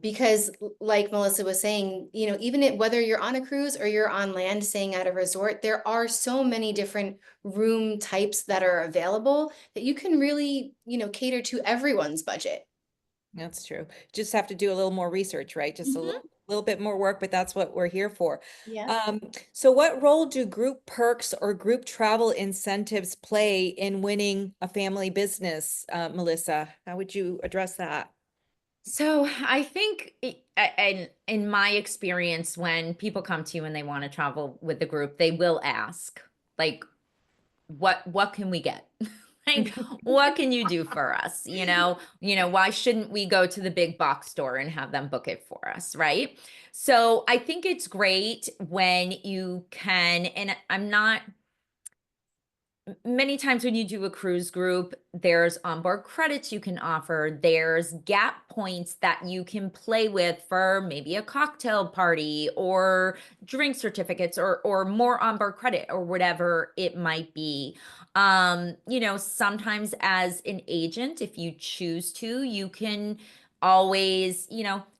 Because like Melissa was saying, even whether you're on a cruise or you're on land staying at a resort, there are so many different room types that are available that you can really, cater to everyone's budget. That's true. Just have to do a little more research, right? Just a little bit more work, but that's what we're here for. Yeah. So what role do group perks or group travel incentives play in winning a family business, Melissa? How would you address that? So I think, in my experience, when people come to you and they want to travel with the group, they will ask, like, what can we get? Like, what can you do for us? Why shouldn't we go to the big box store and have them book it for us, right? So I think it's great when you can, and many times when you do a cruise group, there's onboard credits you can offer. There's gap points that you can play with for maybe a cocktail party or drink certificates or more onboard credit or whatever it might be. Sometimes as an agent, if you choose to, you can always,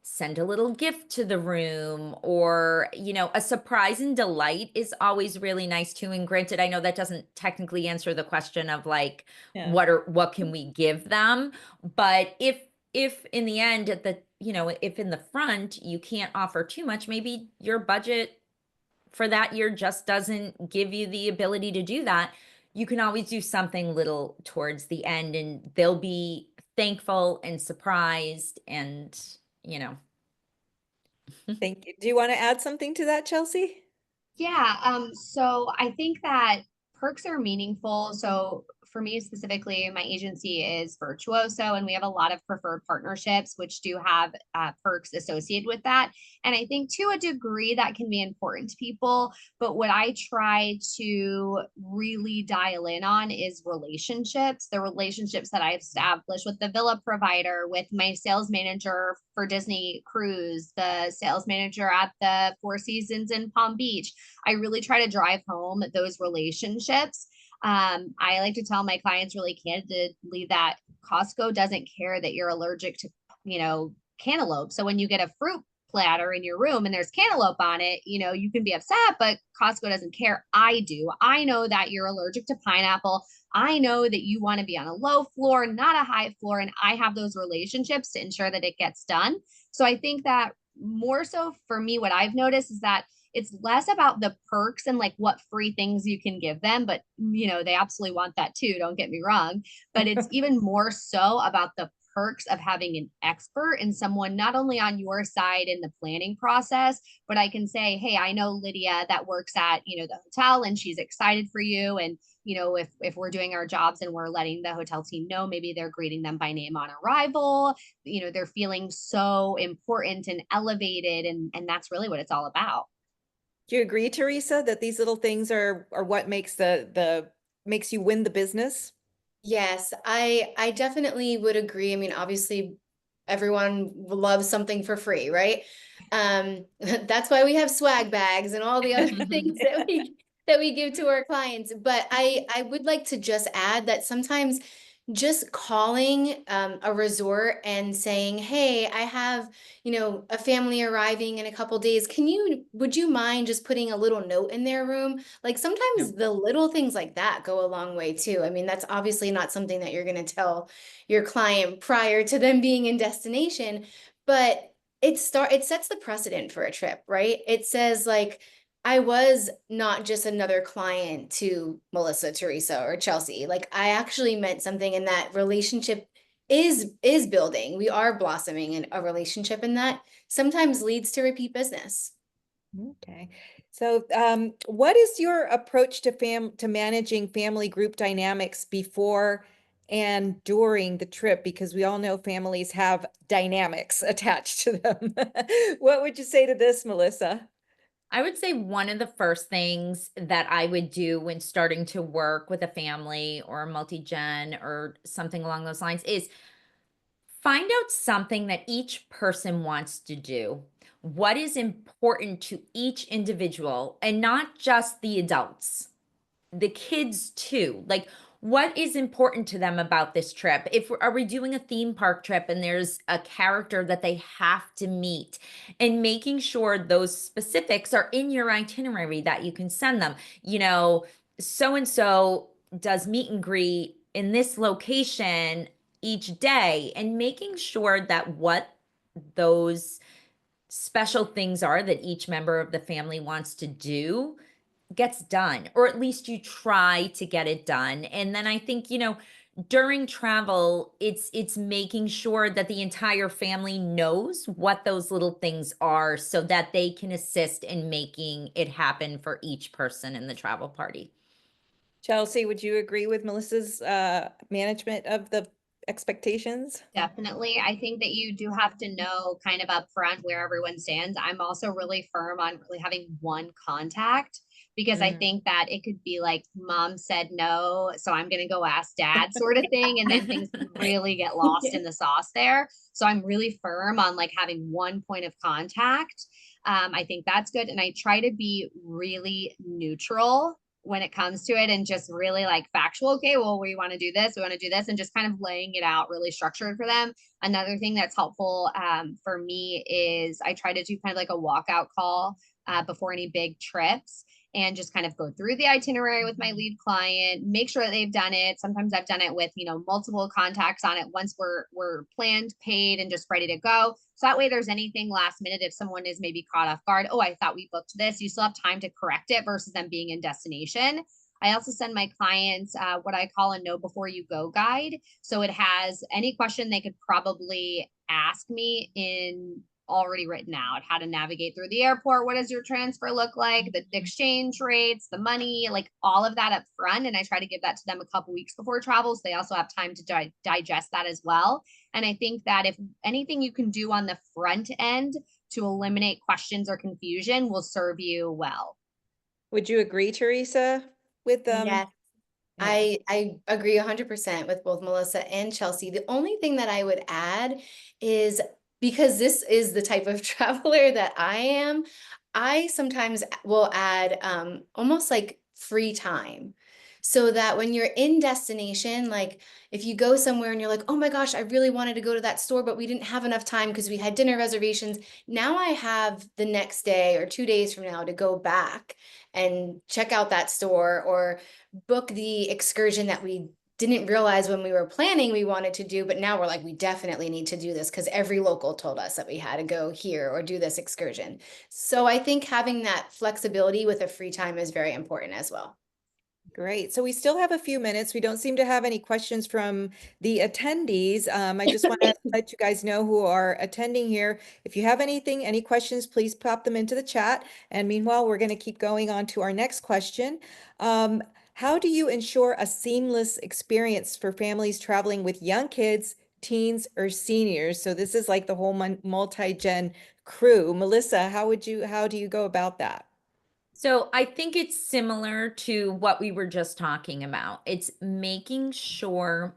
send a little gift to the room or, a surprise and delight is always really nice too. And granted, I know that doesn't technically answer the question of like, Yeah. what can we give them? But if in the end at the, if in the front you can't offer too much, maybe your budget for that year just doesn't give you the ability to do that, you can always do something little towards the end and they'll be thankful and surprised and, Thank you. Do you want to add something to that, Chelsea? Yeah, so I think that perks are meaningful. So for me specifically, my agency is Virtuoso, and we have a lot of preferred partnerships, which do have perks associated with that. And I think to a degree that can be important to people. But what I try to really dial in on is relationships, the relationships that I've established with the villa provider, with my sales manager for Disney Cruise, the sales manager at the Four Seasons in Palm Beach. I really try to drive home those relationships. I like to tell my clients really candidly that Costco doesn't care that you're allergic to, cantaloupe. So when you get a fruit platter in your room and there's cantaloupe on it, you can be upset, but Costco doesn't care. I do. I know that you're allergic to pineapple. I know that you want to be on a low floor, not a high floor. And I have those relationships to ensure that it gets done. So I think that more so for me, what I've noticed is that it's less about the perks and like what free things you can give them, but they absolutely want that too, don't get me wrong, but it's even more so about the perks of having an expert and someone not only on your side in the planning process, but I can say, hey, I know Lydia that works at the hotel and she's excited for you. And if we're doing our jobs and we're letting the hotel team know, maybe they're greeting them by name on arrival, they're feeling so important and elevated, and that's really what it's all about. Do you agree, Teresa, that these little things are what makes the makes you win the business? Yes, I definitely would agree. I mean, obviously everyone loves something for free, right? That's why we have swag bags and all the other things that we give to our clients. But I would like to just add that sometimes just calling a resort and saying, hey, I have, a family arriving in a couple days. Would you mind just putting a little note in their room? Like sometimes the little things like that go a long way too. I mean, that's obviously not something that you're going to tell your client prior to them being in destination, but it sets the precedent for a trip, right? It says like, I was not just another client to Melissa, Teresa, or Chelsea. Like I actually meant something, and that relationship is building. We are blossoming in a relationship, and that sometimes leads to repeat business. Okay. So, what is your approach to managing family group dynamics before and during the trip? Because we all know families have dynamics attached to them. What would you say to this, Melissa? I would say one of the first things that I would do when starting to work with a family or a multi-gen or something along those lines is find out something that each person wants to do. What is important to each individual and not just the adults, the kids too. Like what is important to them about this trip? Are we doing a theme park trip and there's a character that they have to meet, and making sure those specifics are in your itinerary that you can send them. So and so does meet and greet in this location each day, and making sure that what those special things are that each member of the family wants to do gets done, or at least you try to get it done. And then I think, during travel, it's making sure that the entire family knows what those little things are so that they can assist in making it happen for each person in the travel party. Chelsea, would you agree with Melissa's management of the expectations? Definitely. I think that you do have to know kind of upfront where everyone stands. I'm also really firm on really having one contact because I Mm. think that it could be like mom said no, so I'm going to go ask dad sort of thing. And then things can really get lost in the sauce there. So I'm really firm on like having one point of contact. I think that's good. And I try to be really neutral when it comes to it and just really like factual. Okay, well, we want to do this, we want to do this, and just kind of laying it out really structured for them. Another thing that's helpful for me is I try to do kind of like a walkout call before any big trips and just kind of go through the itinerary with my lead client, make sure that they've done it. Sometimes I've done it with, multiple contacts on it once we're planned, paid, and just ready to go. So that way there's anything last minute, if someone is maybe caught off guard, oh, I thought we booked this, you still have time to correct it versus them being in destination. I also send my clients what I call a know before you go guide. So it has any question they could probably ask me in already written out: how to navigate through the airport, what does your transfer look like, the exchange rates, the money, like all of that up front. And I try to give that to them a couple weeks before travel, so they also have time to digest that as well. And I think that if anything you can do on the front end to eliminate questions or confusion will serve you well. Would you agree, Teresa, with Yes. Yeah. I agree 100% with both Melissa and Chelsea. The only thing that I would add is, because this is the type of traveler that I am, I sometimes will add almost like free time. So that when you're in destination, like if you go somewhere and you're like, oh my gosh, I really wanted to go to that store, but we didn't have enough time because we had dinner reservations. Now I have the next day or 2 days from now to go back and check out that store, or book the excursion that we didn't realize when we were planning we wanted to do, but now we're like, we definitely need to do this because every local told us that we had to go here or do this excursion. So I think having that flexibility with a free time is very important as well. Great. So we still have a few minutes. We don't seem to have any questions from the attendees. I just want to let you guys know who are attending here. If you have any questions, please pop them into the chat. And meanwhile, we're going to keep going on to our next question. How do you ensure a seamless experience for families traveling with young kids, teens, or seniors? So this is like the whole multi-gen crew. Melissa, how do you go about that? So I think it's similar to what we were just talking about. It's making sure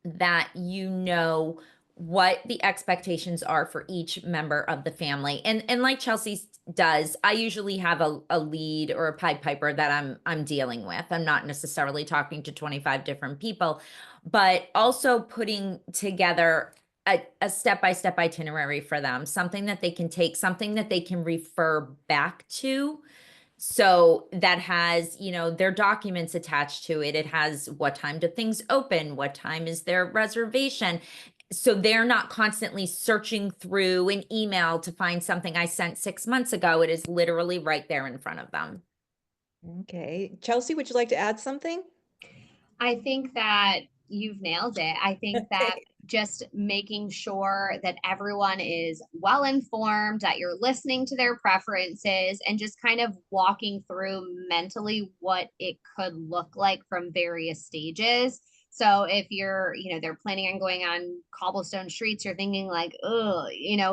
that you know what the expectations are for each member of the family. And like Chelsea does, I usually have a lead or a Pied Piper that I'm dealing with. I'm not necessarily talking to 25 different people, but also putting together a step-by-step itinerary for them, something that they can take, something that they can refer back to. So that has, their documents attached to it. It has what time do things open? What time is their reservation? So they're not constantly searching through an email to find something I sent 6 months ago. It is literally right there in front of them. Okay. Chelsea, would you like to add something? I think that you've nailed it. I think that Okay. just making sure that everyone is well informed, that you're listening to their preferences, and just kind of walking through mentally what it could look like from various stages. So if they're planning on going on cobblestone streets, you're thinking like, oh, your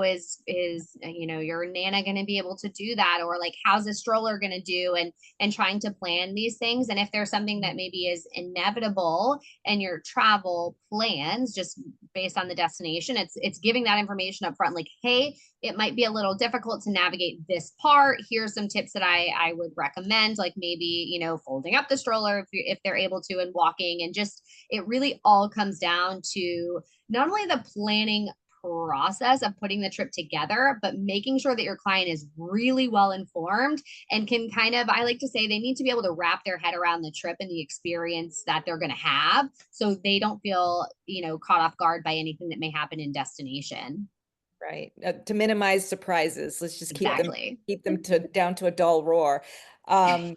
Nana going to be able to do that? Or like, how's a stroller going to do? And trying to plan these things. And if there's something that maybe is inevitable in your travel plans, just based on the destination, it's giving that information up front, like, hey, it might be a little difficult to navigate this part. Here's some tips that I would recommend, like maybe, folding up the stroller if they're able to, and walking. And just, it really all comes down to not only the planning process of putting the trip together, but making sure that your client is really well informed and can kind of, I like to say, they need to be able to wrap their head around the trip and the experience that they're going to have, so they don't feel, caught off guard by anything that may happen in destination. Right. To minimize surprises. Let's just Exactly. keep them down to a dull roar. Yes.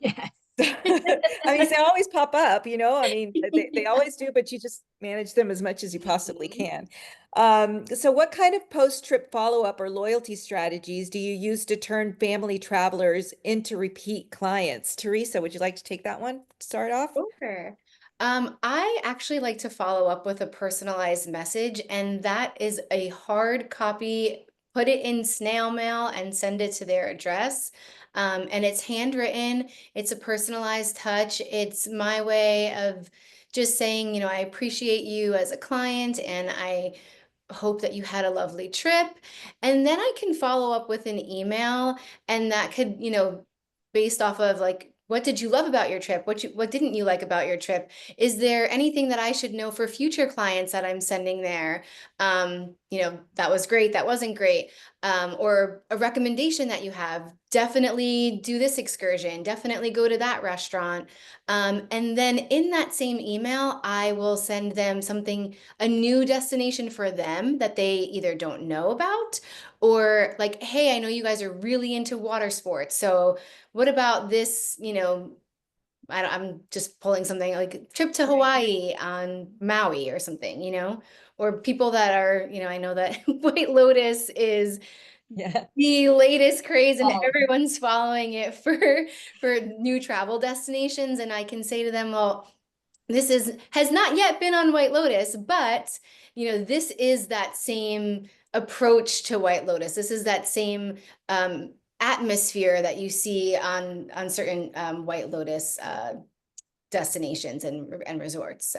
I mean, they always pop up, I mean, they always do, but you just manage them as much as you possibly can. So what kind of post-trip follow-up or loyalty strategies do you use to turn family travelers into repeat clients? Teresa, would you like to take that one to start off? Sure. I actually like to follow up with a personalized message, and that is a hard copy, put it in snail mail and send it to their address. And it's handwritten, it's a personalized touch. It's my way of just saying, you know, I appreciate you as a client and I hope that you had a lovely trip. And then I can follow up with an email, and that could, you know, based off of like, what did you love about your trip? What didn't you like about your trip? Is there anything that I should know for future clients that I'm sending there? You know, that was great, that wasn't great. Or a recommendation that you have, definitely do this excursion, definitely go to that restaurant. And then in that same email, I will send them something, a new destination for them that they either don't know about, or like, hey, I know you guys are really into water sports. So what about this, you know, I'm just pulling something like trip to Hawaii on Maui or something, you know, or people that are, you know, I know that White Lotus is Yeah. the latest craze and Oh. everyone's following it for new travel destinations. And I can say to them, well, this has not yet been on White Lotus, but you know, this is that same approach to White Lotus. This is that same atmosphere that you see on certain White Lotus destinations and resorts.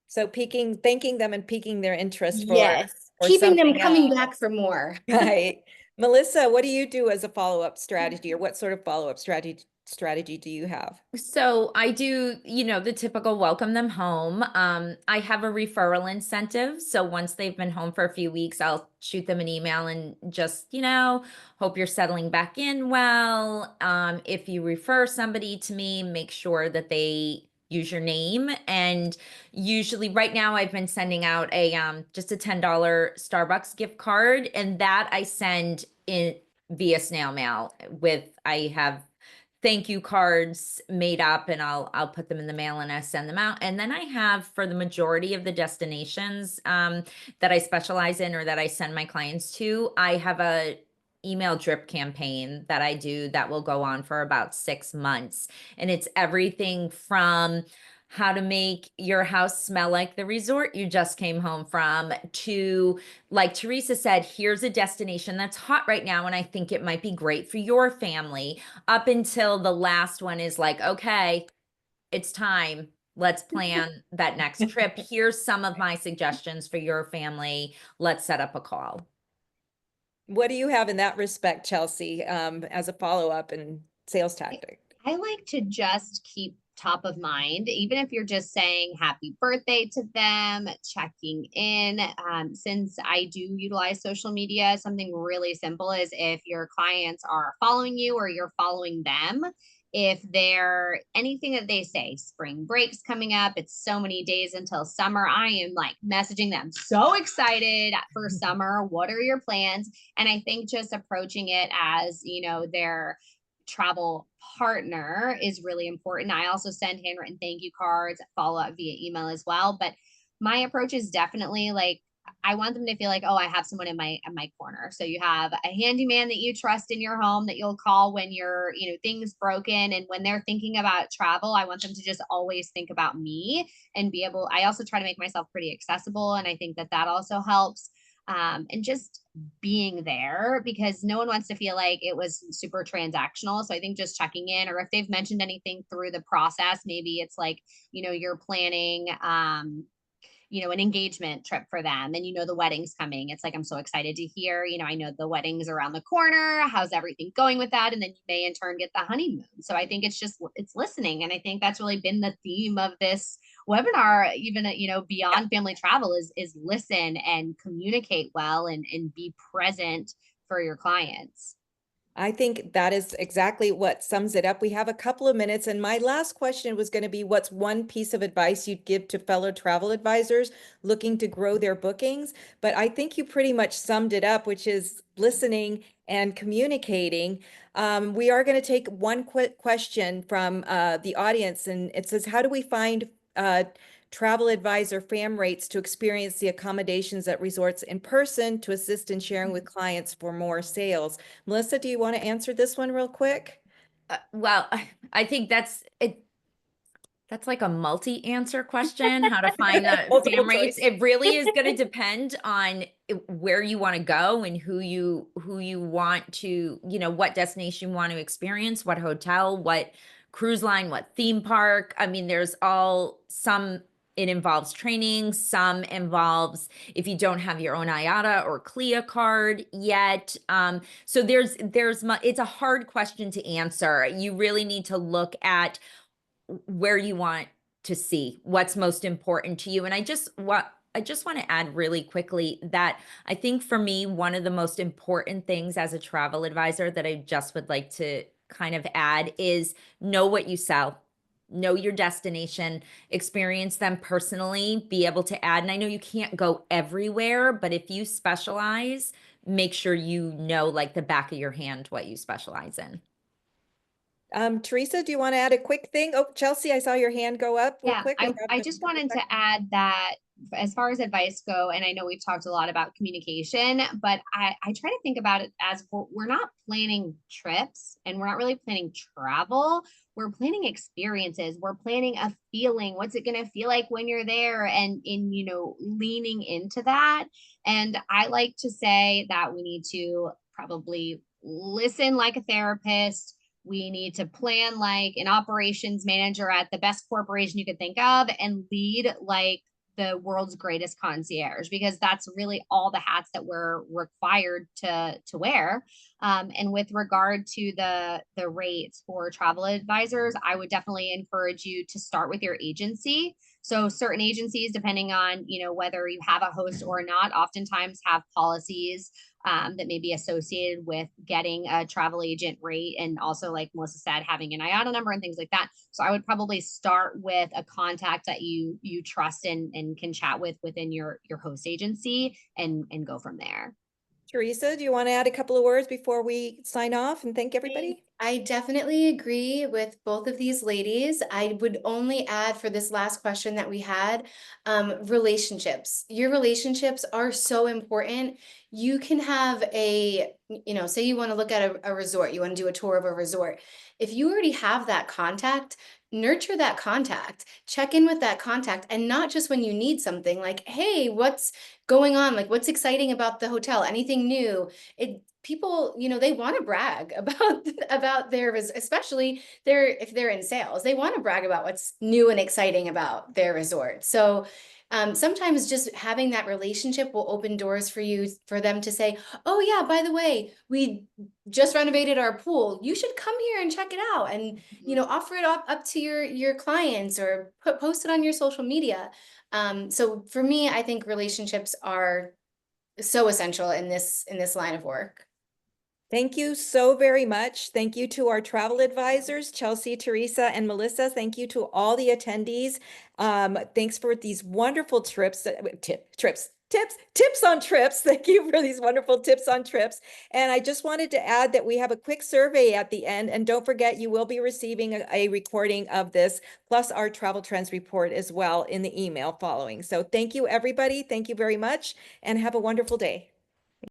So thanking them and piquing their interest Yes, for keeping them something coming else. back for more. Right. Melissa, what do you do as a follow-up strategy, or what sort of follow-up strategy do you have? So I do, you know, the typical welcome them home. I have a referral incentive. So once they've been home for a few weeks, I'll shoot them an email and just, you know, hope you're settling back in well. If you refer somebody to me, make sure that they use your name. And usually right now I've been sending out a just a $10 Starbucks gift card, and that I send in via snail mail. I have thank you cards made up, and I'll put them in the mail and I send them out. And then I have, for the majority of the destinations that I specialize in or that I send my clients to, I have a email drip campaign that I do that will go on for about 6 months. And it's everything from how to make your house smell like the resort you just came home from, to, like Teresa said, here's a destination that's hot right now and I think it might be great for your family, up until the last one is like, okay, it's time. Let's plan that next trip. Here's some of my suggestions for your family. Let's set up a call. What do you have in that respect, Chelsea, as a follow-up and sales tactic? I like to just keep top of mind, even if you're just saying happy birthday to them, checking in. Since I do utilize social media, something really simple is if your clients are following you or you're following them, if they're anything that they say, spring break's coming up, it's so many days until summer, I am like messaging them, so excited for summer. What are your plans? And I think just approaching it as, you know, their travel partner is really important. I also send handwritten thank you cards, follow up via email as well. But my approach is definitely like, I want them to feel like, oh, I have someone in my corner. So you have a handyman that you trust in your home that you'll call when your, you know, things broken. And when they're thinking about travel, I want them to just always think about me and be able, I also try to make myself pretty accessible. And I think that that also helps. And just being there, because no one wants to feel like it was super transactional. So I think just checking in, or if they've mentioned anything through the process, maybe it's like, you know, you're planning, you know, an engagement trip for them and you know the wedding's coming. It's like, I'm so excited to hear, you know, I know the wedding's around the corner. How's everything going with that? And then you may in turn get the honeymoon. So I think it's just it's listening. And I think that's really been the theme of this webinar, even you know, beyond family travel, is listen and communicate well and be present for your clients. I think that is exactly what sums it up. We have a couple of minutes, and my last question was going to be, what's one piece of advice you'd give to fellow travel advisors looking to grow their bookings? But I think you pretty much summed it up, which is listening and communicating. We are going to take one quick question from the audience, and it says, how do we find travel advisor fam rates to experience the accommodations at resorts in person to assist in sharing with clients for more sales? Melissa, do you want to answer this one real quick? Well, I think that's it. That's like a multi-answer question, how to find the Multiple fam rates. choice. It really is going to depend on where you want to go and who you want to, what destination you want to experience, what hotel, what cruise line, what theme park. I mean, there's it involves training, some involves if you don't have your own IATA or CLIA card yet. So it's a hard question to answer. You really need to look at where you want to see, what's most important to you. And I just want to add really quickly that I think for me, one of the most important things as a travel advisor that I just would like to kind of add is know what you sell. Know your destination, experience them personally, be able to add. And I know you can't go everywhere, but if you specialize, make sure you know like the back of your hand what you specialize in. Teresa, do you want to add a quick thing? Oh, Chelsea, I saw your hand go up real Yeah, quick. I just wanted to add that as far as advice go, and I know we've talked a lot about communication, but I try to think about it as we're not planning trips and we're not really planning travel. We're planning experiences. We're planning a feeling. What's it going to feel like when you're there, and leaning into that. And I like to say that we need to probably listen like a therapist. We need to plan like an operations manager at the best corporation you could think of, and lead like the world's greatest concierge, because that's really all the hats that we're required to wear. And with regard to the rates for travel advisors, I would definitely encourage you to start with your agency. So certain agencies, depending on whether you have a host or not, oftentimes have policies that may be associated with getting a travel agent rate, and also, like Melissa said, having an IATA number and things like that. So I would probably start with a contact that you trust and can chat with within your host agency, and go from there. Teresa, do you want to add a couple of words before we sign off and thank everybody? I definitely agree with both of these ladies. I would only add for this last question that we had, relationships. Your relationships are so important. You can have say you want to look at a resort, you want to do a tour of a resort. If you already have that contact, nurture that contact, check in with that contact, and not just when you need something like, hey, what's going on? Like, what's exciting about the hotel? Anything new? People, they want to brag about especially if they're in sales, they want to brag about what's new and exciting about their resort. So sometimes just having that relationship will open doors for them to say, oh yeah, by the way, we just renovated our pool. You should come here and check it out, and offer it up to your clients, or post it on your social media. So for me, I think relationships are so essential in this line of work. Thank you so very much. Thank you to our travel advisors, Chelsea, Teresa, and Melissa. Thank you to all the attendees. Thanks for these wonderful tips on trips. Thank you for these wonderful tips on trips. And I just wanted to add that we have a quick survey at the end. And don't forget, you will be receiving a recording of this, plus our travel trends report as well in the email following. So thank you, everybody. Thank you very much, and have a wonderful day.